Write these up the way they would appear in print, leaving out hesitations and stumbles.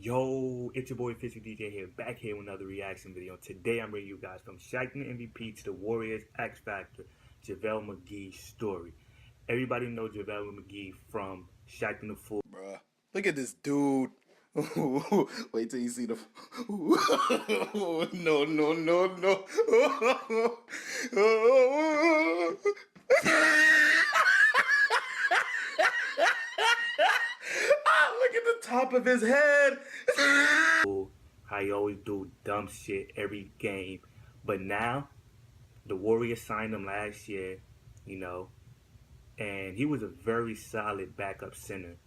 Yo, it's your boy Official DJ here, back here with another reaction video. Today I'm bringing you guys from Shaqtin MVP to the Warriors X Factor, Javale McGee's story. Everybody knows Javale McGee from Shaqtin A Fool. Bruh, look at this dude. Wait till you see the. No, no, no, no. Look at the top of his head. How you always do dumb shit every game. But now, the Warriors signed him last year, and he was a very solid backup center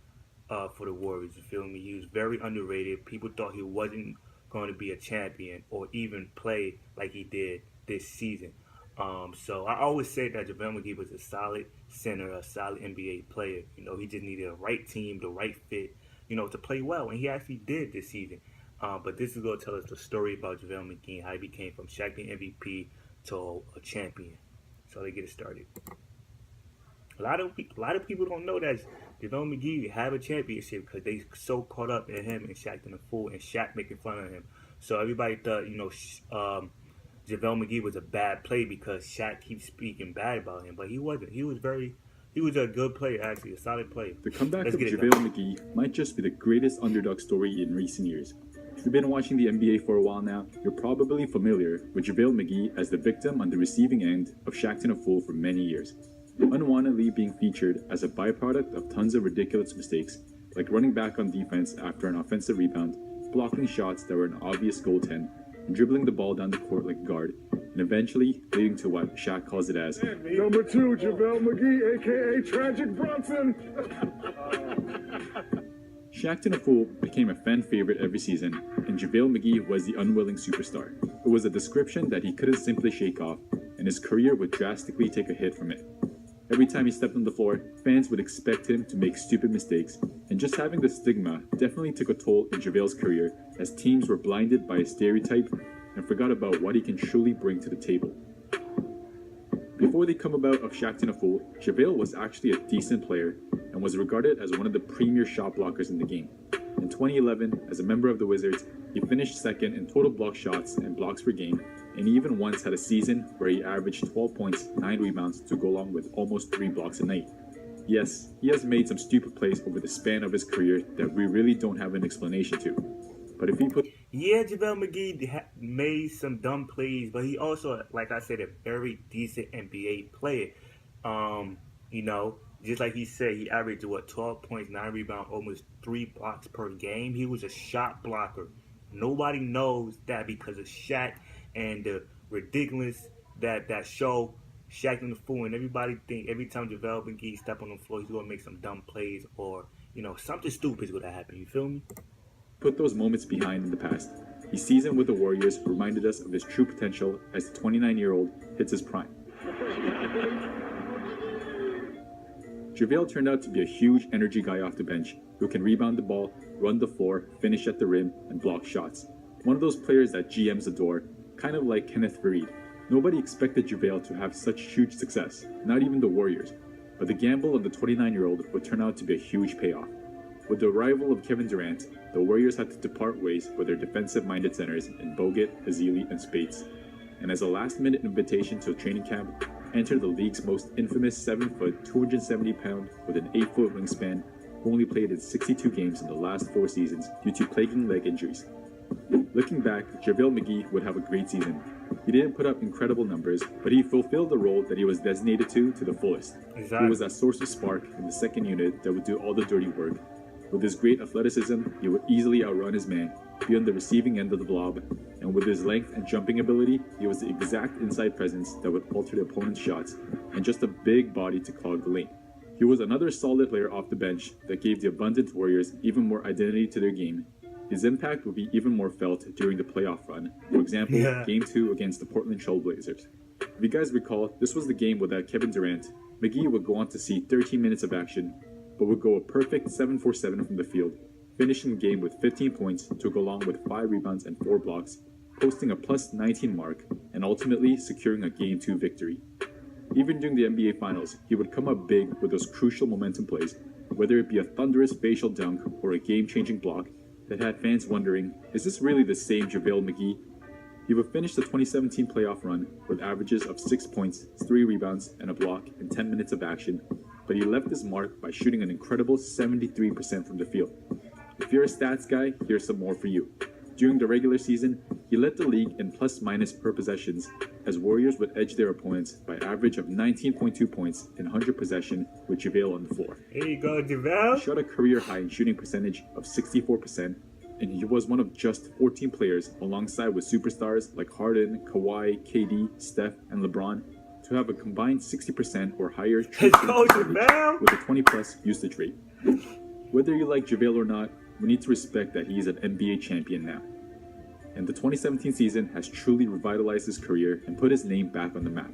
for the Warriors, you feel me? He was very underrated. People thought he wasn't going to be a champion or even play like he did this season. So I always say that JaVale McGee was a solid center, a solid NBA player. He just needed a right team, the right fit, to play well, and he actually did this season. But this is going to tell us the story about JaVale McGee, how he became from Shaqtin MVP to a champion. So let's get it started. A lot of people don't know that JaVale McGee have a championship because they so caught up in him and Shaqtin A Fool and Shaq making fun of him. So everybody thought, JaVale McGee was a bad play because Shaq keeps speaking bad about him, but he wasn't. He was a good player, actually, a solid player. The comeback of JaVale McGee might just be the greatest underdog story in recent years. If you've been watching the NBA for a while now, you're probably familiar with JaVale McGee as the victim on the receiving end of Shaqtin A Fool for many years, unwantedly being featured as a byproduct of tons of ridiculous mistakes, like running back on defense after an offensive rebound, blocking shots that were an obvious goaltend, and dribbling the ball down the court like a guard, and eventually leading to what Shaq calls it as Number 2, JaVale McGee, aka Tragic Bronson. Shaqtin A Fool became a fan favorite every season, and JaVale McGee was the unwilling superstar. It was a description that he couldn't simply shake off, and his career would drastically take a hit from it. Every time he stepped on the floor, fans would expect him to make stupid mistakes, and just having the stigma definitely took a toll in JaVale's career as teams were blinded by his stereotype and forgot about what he can truly bring to the table. Before the come about of Shaqtin A Fool, JaVale was actually a decent player and was regarded as one of the premier shot blockers in the game. In 2011, as a member of the Wizards, he finished second in total block shots and blocks per game, and he even once had a season where he averaged 12 points, 9 rebounds to go along with almost 3 blocks a night. Yes, he has made some stupid plays over the span of his career that we really don't have an explanation to. But if he put... Yeah, JaVale McGee made some dumb plays, but he also, like I said, a very decent NBA player. Just like he said, he averaged, 12 points, 9 rebounds, almost 3 blocks per game. He was a shot blocker. Nobody knows that because of Shaq and the ridiculous that show Shaqtin A Fool, and everybody think every time JaVale McGee step on the floor, he's gonna make some dumb plays or something stupid is gonna happen. You feel me? Put those moments behind in the past. His season with the Warriors reminded us of his true potential as the 29-year-old hits his prime. JaVale turned out to be a huge energy guy off the bench who can rebound the ball, run the floor, finish at the rim, and block shots. One of those players that GMs adore, kind of like Kenneth Faried. Nobody expected JaVale to have such huge success, not even the Warriors. But the gamble of the 29-year-old would turn out to be a huge payoff. With the arrival of Kevin Durant, the Warriors had to depart ways with their defensive-minded centers in Bogut, Ezeli, and Speights. And as a last-minute invitation to a training camp, entered the league's most infamous 7-foot, 270-pound with an 8-foot wingspan, who only played in 62 games in the last 4 seasons due to plaguing leg injuries. Looking back, JaVale McGee would have a great season. He didn't put up incredible numbers, but he fulfilled the role that he was designated to the fullest. Exactly. He was that source of spark in the second unit that would do all the dirty work. With his great athleticism, he would easily outrun his man, be on the receiving end of the blob, and with his length and jumping ability, he was the exact inside presence that would alter the opponent's shots, and just a big body to clog the lane. He was another solid player off the bench that gave the abundant Warriors even more identity to their game. His impact would be even more felt during the playoff run, for example, Game 2 against the Portland Trail Blazers. If you guys recall, this was the game without Kevin Durant. McGee would go on to see 13 minutes of action, but would go a perfect 7-for-7 from the field, finishing the game with 15 points to go along with 5 rebounds and 4 blocks, posting a plus 19 mark, and ultimately securing a Game 2 victory. Even during the NBA Finals, he would come up big with those crucial momentum plays, whether it be a thunderous facial dunk or a game-changing block. that had fans wondering, is this really the same JaVale McGee? He would finish the 2017 playoff run with averages of 6 points, 3 rebounds, and a block in 10 minutes of action, but he left his mark by shooting an incredible 73% from the field. If you're a stats guy, here's some more for you. During the regular season, he led the league in plus-minus per possessions, as Warriors would edge their opponents by average of 19.2 points in 100 possession with JaVale on the floor. Here you go, JaVale. He shot a career high in shooting percentage of 64%, and he was one of just 14 players, alongside with superstars like Harden, Kawhi, KD, Steph, and LeBron, to have a combined 60% or higher true Let's shooting go, percentage JaVale. with a 20-plus usage rate. Whether you like JaVale or not, we need to respect that he is an NBA champion now. And the 2017 season has truly revitalized his career and put his name back on the map.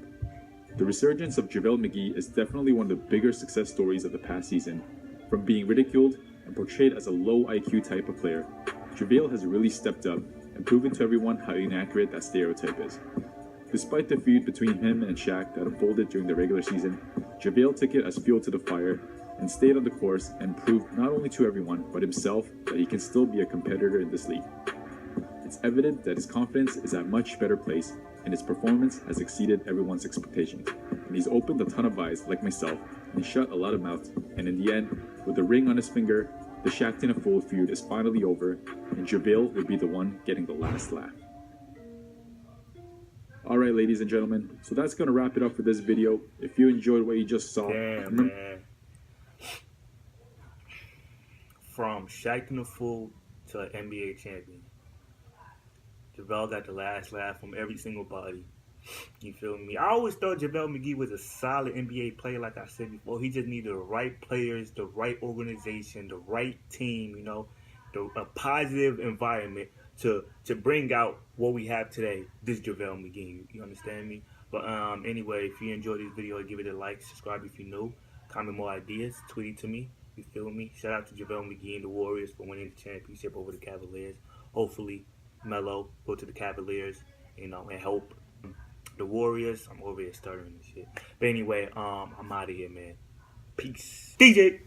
The resurgence of JaVale McGee is definitely one of the bigger success stories of the past season. From being ridiculed and portrayed as a low IQ type of player, JaVale has really stepped up and proven to everyone how inaccurate that stereotype is. Despite the feud between him and Shaq that unfolded during the regular season, JaVale took it as fuel to the fire and stayed on the course and proved not only to everyone but himself that he can still be a competitor in this league. It's evident that his confidence is at a much better place and his performance has exceeded everyone's expectations. And he's opened a ton of eyes like myself and he shut a lot of mouths. And in the end, with the ring on his finger, the Shaqtin A Fool feud is finally over and JaVale will be the one getting the last laugh. Alright, ladies and gentlemen, so that's going to wrap it up for this video. If you enjoyed what you just saw, Damn, man. From Shaqtin A Fool to an NBA champion, JaVale got the last laugh from every single body. You feel me? I always thought JaVale McGee was a solid NBA player, like I said before. He just needed the right players, the right organization, the right team, you know, a positive environment to bring out what we have today. This JaVale McGee, you understand me? But anyway, if you enjoyed this video, give it a like, subscribe if you're new, comment more ideas, tweet it to me. You feel me? Shout out to JaVale McGee and the Warriors for winning the championship over the Cavaliers. Hopefully, Melo go to the Cavaliers, you know, and help the Warriors. I'm over here stuttering and shit. But anyway, I'm out of here, man. Peace. DJ.